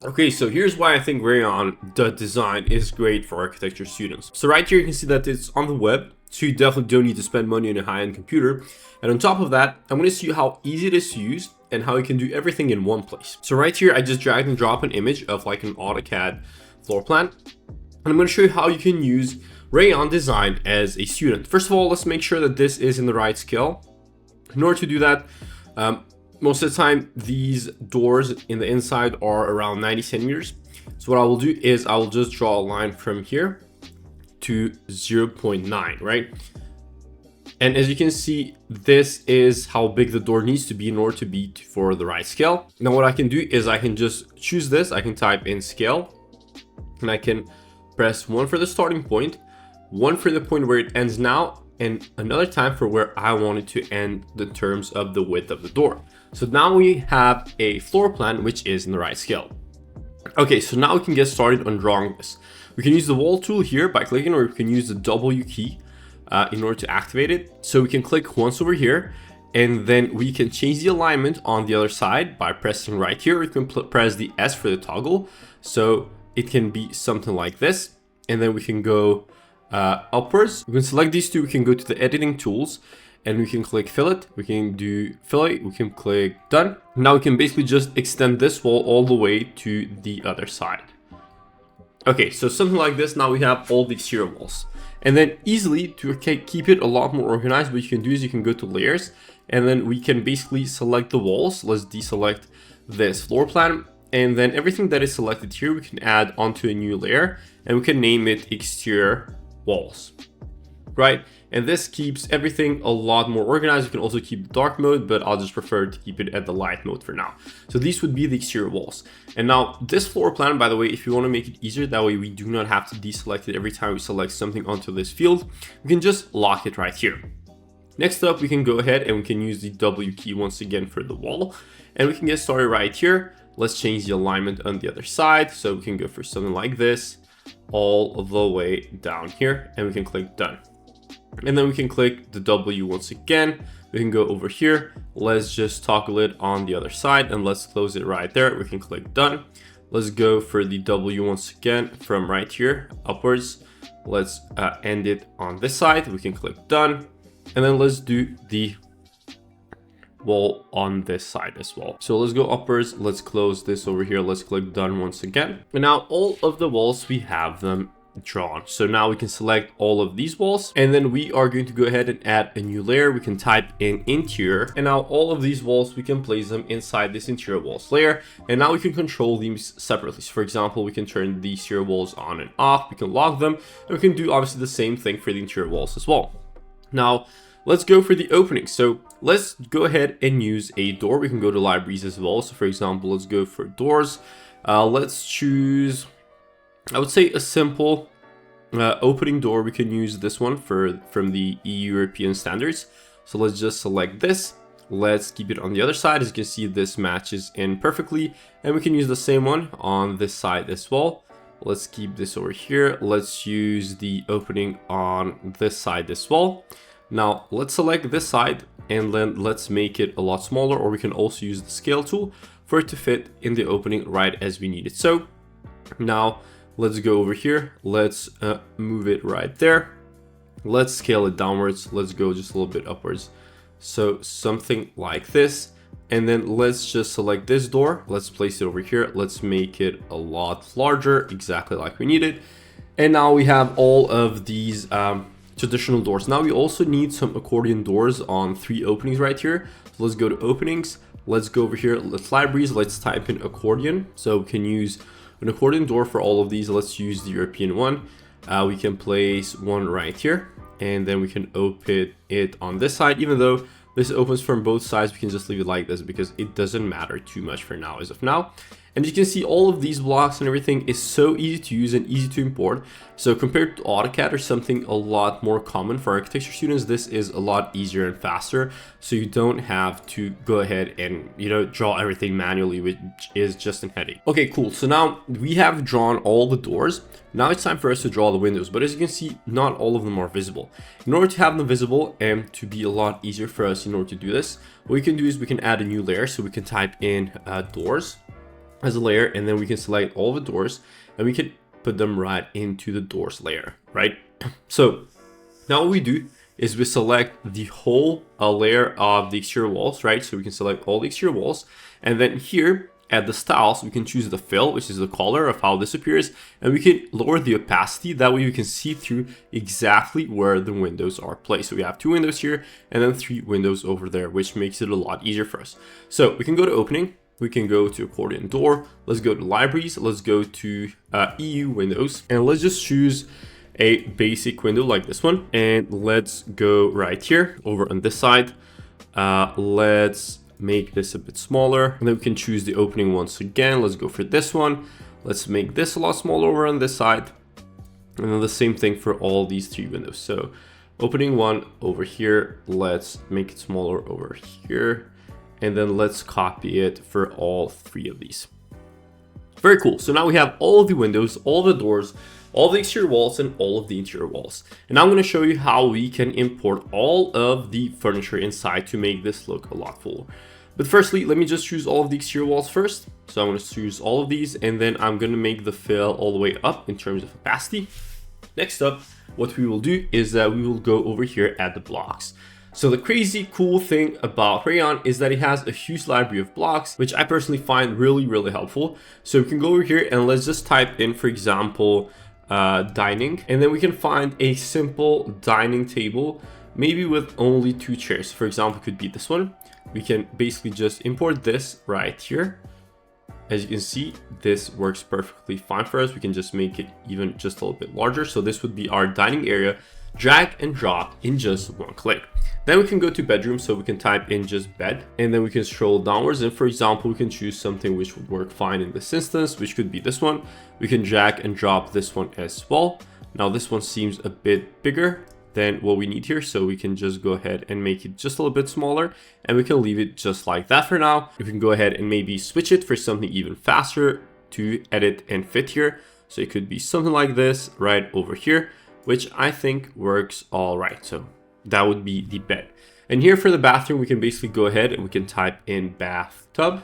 Okay, so here's why I think Rayon.design is great for architecture students. So right here you can see that it's on the web, so you definitely don't need to spend money on a high-end computer. And on top of that, I'm going to show you how easy it is to use and how you can do everything in one place. So right here, I just drag and drop an image of like an AutoCAD floor plan. And I'm going to show you how you can use Rayon.design as a student. First of all, let's make sure that this is in the right scale. In order to do that, most of the time, these doors in the inside are around 90 centimeters. So what I will do is I will just draw a line from here to 0.9, right? And as you can see, this is how big the door needs to be in order to be for the right scale. Now what I can do is I can just choose this. I can type in scale and I can press 1 for the starting point, 1 for the point where it ends now, and another time for where I want it to end the terms of the width of the door. So now we have a floor plan which is in the right scale. Okay, so now we can get started on drawing this. We can use the wall tool here by clicking, or we can use the W key in order to activate it. So we can click once over here, and then we can change the alignment on the other side by pressing right here. We can press the S for the toggle. So it can be something like this, and then we can go upwards. We can select these two. We can go to the editing tools and we can click fillet. We can do fillet. We can click done. Now we can basically just extend this wall all the way to the other side. Okay, so something like this. Now we have all the exterior walls, and then easily to keep it a lot more organized, what you can do is you can go to layers, and then we can basically select the walls. Let's deselect this floor plan, and then everything that is selected here we can add onto a new layer, and we can name it exterior walls, right? And this keeps everything a lot more organized. You can also keep the dark mode, but I'll just prefer to keep it at the light mode for now. So these would be the exterior walls. And now this floor plan, by the way, if you want to make it easier, that way we do not have to deselect it every time we select something onto this field, we can just lock it right here. Next up, we can go ahead and we can use the W key once again for the wall, and we can get started right here. Let's change the alignment on the other side. So we can go for something like this all the way down here, and we can click done. And then we can click the W once again. We can go over here. Let's just toggle it on the other side, and let's close it right there. We can click done. Let's go for the W once again from right here upwards. Let's end it on this side. We can click done. And then let's do the wall on this side as well. So let's go upwards. Let's close this over here. Let's click done once again. And now all of the walls, we have them drawn. So now we can select all of these walls, and then we are going to go ahead and add a new layer. We can type in interior, and now all of these walls, we can place them inside this interior walls layer, and now we can control these separately. So for example, we can turn the exterior walls on and off, we can lock them, and we can do obviously the same thing for the interior walls as well. Now let's go for the opening. So let's go ahead and use a door. We can go to libraries as well. So for example, let's go for doors. Let's choose, I would say, a simple opening door. We can use this one from the EU European standards. So let's just select this. Let's keep it on the other side. As you can see, this matches in perfectly, and we can use the same one on this side as well. Let's keep this over here. Let's use the opening on this side as well. Now let's select this side, and then let's make it a lot smaller, or we can also use the scale tool for it to fit in the opening right as we need it. So now let's go over here. Let's move it right there. Let's scale it downwards. Let's go just a little bit upwards. So something like this. And then let's just select this door. Let's place it over here. Let's make it a lot larger, exactly like we need it. And now we have all of these traditional doors. Now we also need some accordion doors on 3 openings right here. So let's go to openings. Let's go over here. Let's libraries. Let's type in accordion. So we can use an accordion door for all of these. Let's use the European one. We can place one right here, and then we can open it on this side. Even though this opens from both sides, we can just leave it like this because it doesn't matter too much for now as of now. And you can see all of these blocks and everything is so easy to use and easy to import. So compared to AutoCAD or something a lot more common for architecture students, this is a lot easier and faster. So you don't have to go ahead and, draw everything manually, which is just a headache. Okay, cool. So now we have drawn all the doors. Now it's time for us to draw the windows, but as you can see, not all of them are visible. In order to have them visible and to be a lot easier for us in order to do this, what we can do is we can add a new layer. So we can type in doors. as a layer, and then we can select all the doors and we can put them right into the doors layer, right? So now what we do is we select the whole layer of the exterior walls, right? So we can select all the exterior walls, and then here at the styles, we can choose the fill, which is the color of how this appears, and we can lower the opacity. That way we can see through exactly where the windows are placed. So we have 2 windows here and then 3 windows over there, which makes it a lot easier for us. So we can go to opening, we can go to accordion door, let's go to libraries, let's go to EU windows, and let's just choose a basic window like this one, and let's go right here over on this side. Let's make this a bit smaller, and then we can choose the opening once again. Let's go for this one. Let's make this a lot smaller over on this side, and then the same thing for all these 3 windows. So opening one over here, let's make it smaller over here, and then let's copy it for all 3 of these. Very cool. So now we have all of the windows, all the doors, all the exterior walls, and all of the interior walls. And now I'm going to show you how we can import all of the furniture inside to make this look a lot fuller. But firstly, let me just choose all of the exterior walls first. So I'm going to choose all of these, and then I'm going to make the fill all the way up in terms of opacity. Next up, what we will do is that we will go over here at the blocks. So the crazy cool thing about Rayon is that it has a huge library of blocks, which I personally find really helpful. So we can go over here and let's just type in, for example, dining, and then we can find a simple dining table, maybe with only 2 chairs. For example, it could be this one. We can basically just import this right here. As you can see, this works perfectly fine for us. We can just make it even just a little bit larger. So this would be our dining area, drag and drop in just 1 click. Then we can go to bedroom, so we can type in just bed, and then we can scroll downwards, and for example, we can choose something which would work fine in this instance, which could be this one. We can drag and drop this one as well. Now this one seems a bit bigger than what we need here, so we can just go ahead and make it just a little bit smaller, and we can leave it just like that for now. We can go ahead and maybe switch it for something even faster to edit and fit here. So it could be something like this right over here, which I think works all right. So that would be the bed. And here for the bathroom, we can basically go ahead and we can type in bathtub.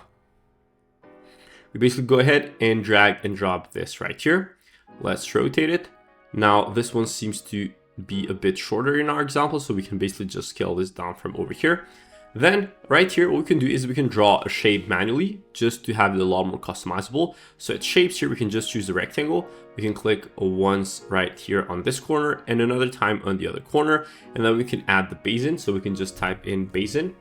We basically go ahead and drag and drop this right here. Let's rotate it. Now this one seems to be a bit shorter in our example, so we can basically just scale this down from over here. Then right here, what we can do is we can draw a shape manually just to have it a lot more customizable. So at shapes here, we can just choose the rectangle. We can click once right here on this corner and another time on the other corner. And then we can add the basin. So we can just type in basin.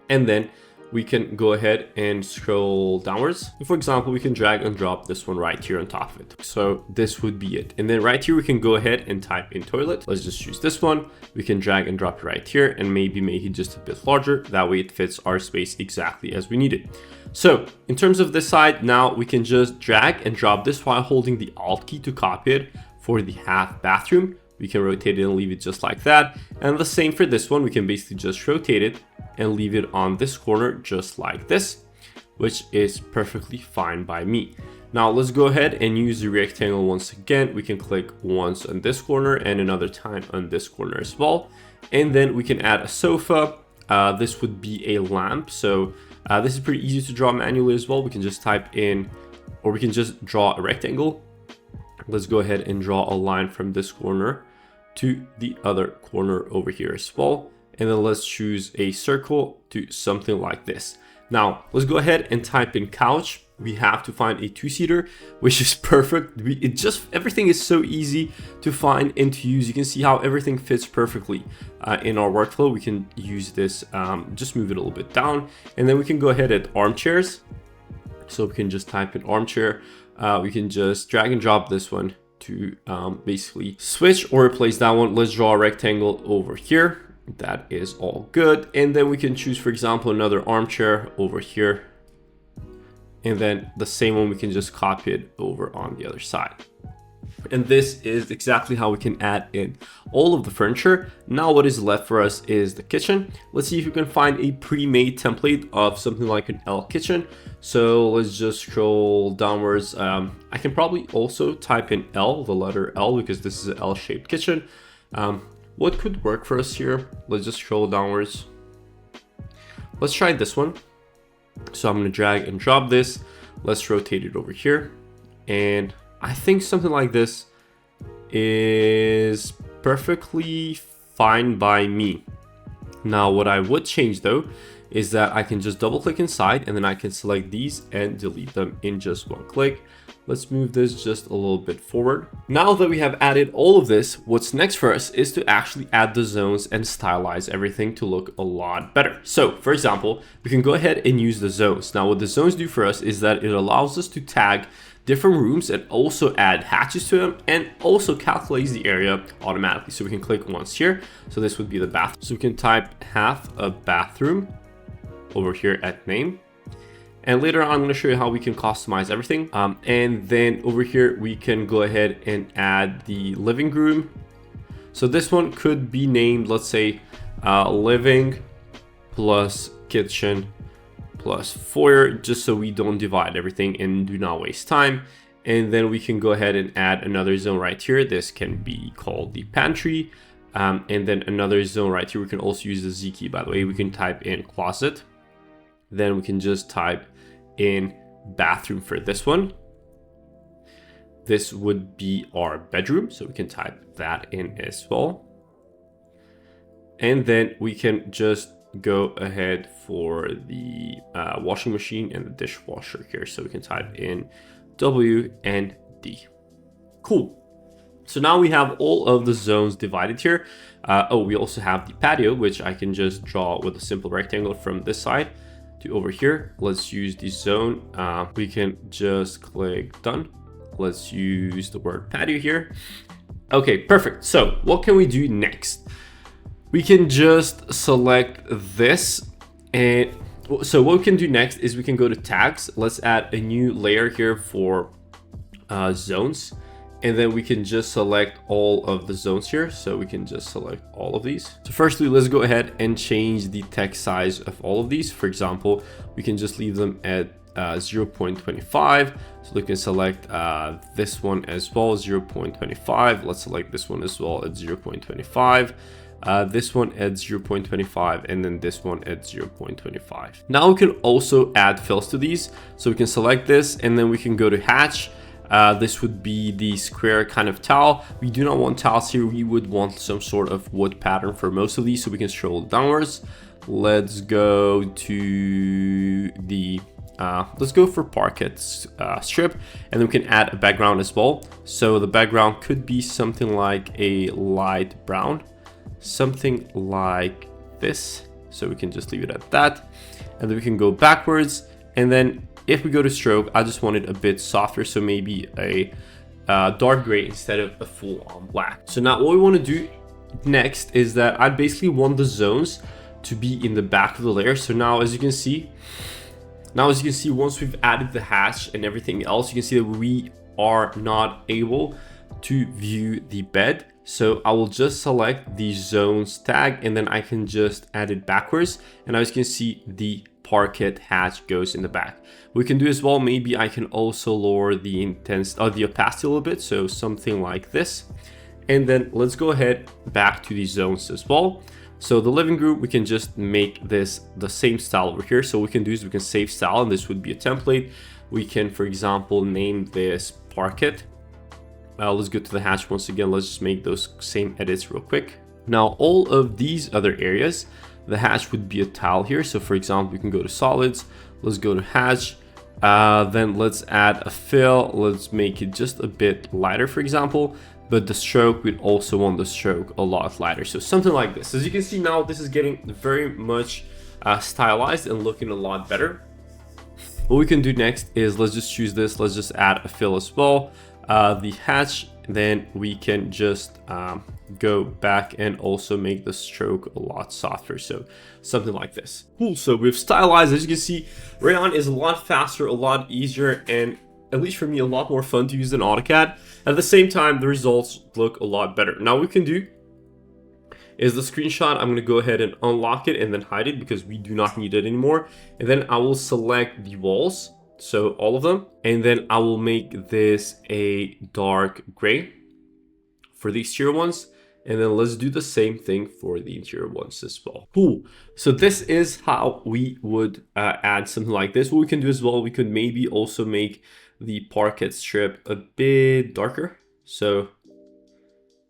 And then we can go ahead and scroll downwards. For example, we can drag and drop this one right here on top of it. So this would be it. And then right here, we can go ahead and type in toilet. Let's just choose this one. We can drag and drop it right here and maybe make it just a bit larger. That way it fits our space exactly as we need it. So in terms of this side, now we can just drag and drop this while holding the Alt key to copy it for the half bathroom. We can rotate it and leave it just like that. And the same for this one. We can basically just rotate it and leave it on this corner just like this, which is perfectly fine by me. Now let's go ahead and use the rectangle once again. We can click once on this corner and another time on this corner as well. And then we can add a sofa. This would be a lamp. So this is pretty easy to draw manually as well. We can just type in, or we can just draw a rectangle. Let's go ahead and draw a line from this corner to the other corner over here as well. And then let's choose a circle to something like this. Now let's go ahead and type in couch. We have to find a 2-seater, which is perfect. Everything is so easy to find and to use. You can see how everything fits perfectly in our workflow. We can use this, just move it a little bit down, and then we can go ahead at armchairs. So we can just type in armchair. We can just drag and drop this one to basically switch or replace that one. Let's draw a rectangle over here. That is all good. And then we can choose, for example, another armchair over here. And then the same one, we can just copy it over on the other side. And this is exactly how we can add in all of the furniture. Now what is left for us is the kitchen. Let's see if we can find a pre-made template of something like an L kitchen. So let's just scroll downwards. I can probably also type in L, the letter L, because this is an L-shaped kitchen. What could work for us here? Let's just scroll downwards. Let's try this one. So I'm going to drag and drop this. Let's rotate it over here. And I think something like this is perfectly fine by me. Now, what I would change though is that I can just double click inside and then I can select these and delete them in just one click. Let's move this just a little bit forward. Now that we have added all of this, what's next for us is to actually add the zones and stylize everything to look a lot better. So for example, we can go ahead and use the zones. Now what the zones do for us is that it allows us to tag different rooms and also add hatches to them, and also calculates the area automatically. So we can click once here. So this would be the bathroom. So we can type half a bathroom over here at name. And later on, I'm going to show you how we can customize everything. And then over here, we can go ahead and add the living room. So this one could be named, let's say, living plus kitchen plus foyer, just so we don't divide everything and do not waste time. And then we can go ahead and add another zone right here. This can be called the pantry. And then another zone right here. We can also use the Z key, by the way. We can type in closet. Then we can just type in bathroom for this one. This would be our bedroom, so we can type that in as well. And then we can just go ahead for the washing machine and the dishwasher here, so we can type in W and D. Cool. So now we have all of the zones divided here. We also have the patio, which I can just draw with a simple rectangle from this side to over here. Let's use the zone. We can just click done. Let's use the word patio here. Okay, perfect. So what can we do next? We can just select this. And so what we can do next is we can go to tags. Let's add a new layer here for zones. And then we can just select all of the zones here. So we can just select all of these. So firstly, let's go ahead and change the text size of all of these. For example, we can just leave them at 0.25. So we can select this one as well, 0.25. Let's select this one as well at 0.25. This one at 0.25, and then this one at 0.25. Now we can also add fills to these. So we can select this, and then we can go to hatch. This would be the square kind of tile. We do not want tiles here. We would want some sort of wood pattern for most of these. So we can scroll downwards. Let's go to the, let's go for parquet strip, and then we can add a background as well. So the background could be something like a light brown, something like this. So we can just leave it at that. And then we can go backwards, and then if we go to stroke, I just want it a bit softer, so maybe a dark gray instead of a full on black. So now what we want to do next is that I basically want the zones to be in the back of the layer. So now as you can see, once we've added the hash and everything else, you can see that we are not able to view the bed. So I will just select the zones tag, and then I can just add it backwards. And as you can see, the parquet hatch goes in the back. We can do as well, maybe I can also lower the the opacity a little bit, so something like this. And then let's go ahead back to the zones as well. So the living room, we can just make this the same style over here. So what we can do is we can save style, and this would be a template. We can, for example, name this parquet. Let's go to the hatch once again. Let's just make those same edits real quick. Now all of these other areas, the hatch would be a tile here. So for example, we can go to solids. Let's go to hatch. Then let's add a fill. Let's make it just a bit lighter, for example. But the stroke, we'd also want the stroke a lot lighter. So something like this. As you can see now, this is getting very much stylized and looking a lot better. What we can do next is let's just choose this. Let's just add a fill as well. The hatch, then we can just go back and also make the stroke a lot softer. So something like this. Cool. So we've stylized. As you can see, Rayon is a lot faster, a lot easier, and at least for me, a lot more fun to use than AutoCAD. At the same time, the results look a lot better. Now what we can do is the screenshot. I'm going to go ahead and unlock it and then hide it because we do not need it anymore. And then I will select the walls. So all of them, and then I will make this a dark gray for the exterior ones, And then let's do the same thing for the interior ones as well. Cool. So this is how we would add something like this. What we can do as well, we could maybe also make the parquet strip a bit darker. So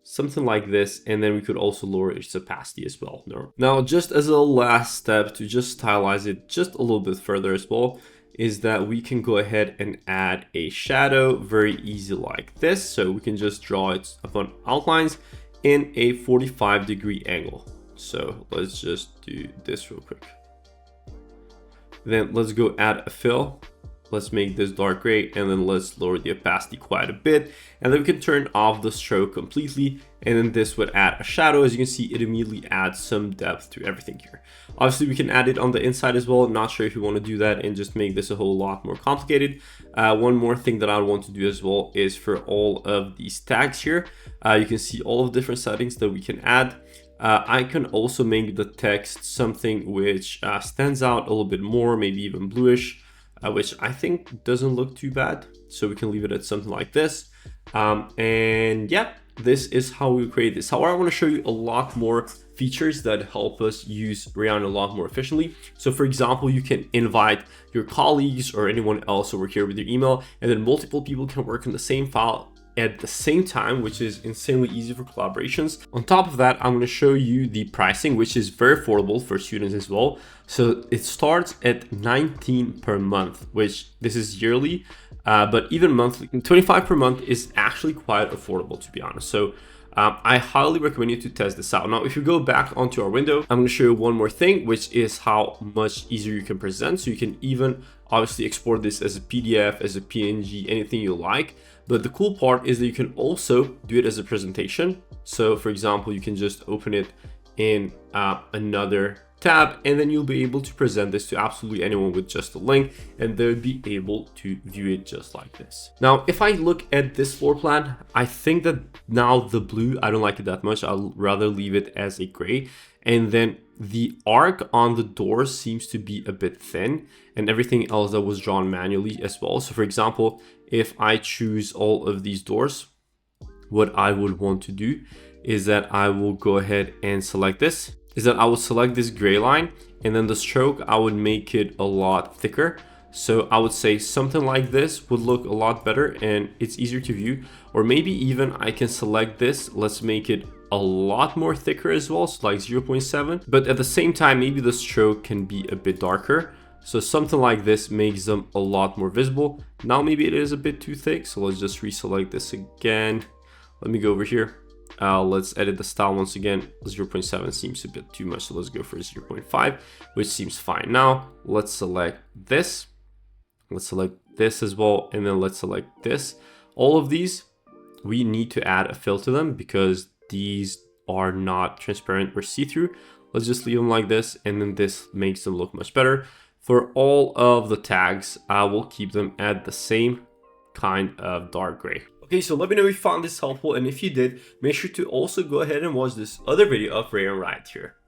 something like this, and then we could also lower its opacity as well. Now, just as a last step to just stylize it just a little bit further as well, is that we can go ahead and add a shadow very easy like this. So we can just draw it upon outlines in a 45-degree angle. So let's just do this real quick. Then let's go add a fill. Let's make this dark gray, and then let's lower the opacity quite a bit. And then we can turn off the stroke completely. And then this would add a shadow. As you can see, it immediately adds some depth to everything here. Obviously, we can add it on the inside as well. Not sure if you want to do that and just make this a whole lot more complicated. One more thing that I want to do as well is for all of these tags here. You can see all of the different settings that we can add. I can also make the text something which stands out a little bit more, maybe even bluish. Which I think doesn't look too bad. So we can leave it at something like this. And yeah, this is how we create this. However, I want to show you a lot more features that help us use Rayon a lot more efficiently. So for example, you can invite your colleagues or anyone else over here with your email, and then multiple people can work on the same file at the same time, which is insanely easy for collaborations. On top of that, I'm going to show you the pricing, which is very affordable for students as well. So it starts at 19 per month, which this is yearly, but even monthly, 25 per month is actually quite affordable, to be honest. So I highly recommend you to test this out. Now, if you go back onto our window, I'm going to show you one more thing, which is how much easier you can present. So you can even obviously export this as a PDF, as a PNG, anything you like. But the cool part is that you can also do it as a presentation. So for example, you can just open it in another tab, and then you'll be able to present this to absolutely anyone with just a link, and they'll be able to view it just like this. Now, if I look at this floor plan, I think that now the blue, I don't like it that much. I'll rather leave it as a gray. And then the arc on the doors seems to be a bit thin, and everything else that was drawn manually as well. So for example, if I choose all of these doors, what I would want to do is that I will go ahead and select this, is that I will select this gray line, and then the stroke, I would make it a lot thicker. So I would say something like this would look a lot better and it's easier to view. Or maybe even I can select this, let's make it a lot more thicker as well, so like 0.7. But at the same time, maybe the stroke can be a bit darker. So something like this makes them a lot more visible. Now maybe it is a bit too thick, so let's just reselect this again. Let me go over here. Let's edit the style once again. 0.7 seems a bit too much, so let's go for 0.5, which seems fine. Now let's select this. Let's select this as well, and then let's select this. All of these, we need to add a fill to them because these are not transparent or see-through. Let's just leave them like this, and then this makes them look much better. For all of the tags, I will keep them at the same kind of dark gray. Okay, so let me know if you found this helpful, and if you did, make sure to also go ahead and watch this other video of Rayon right here.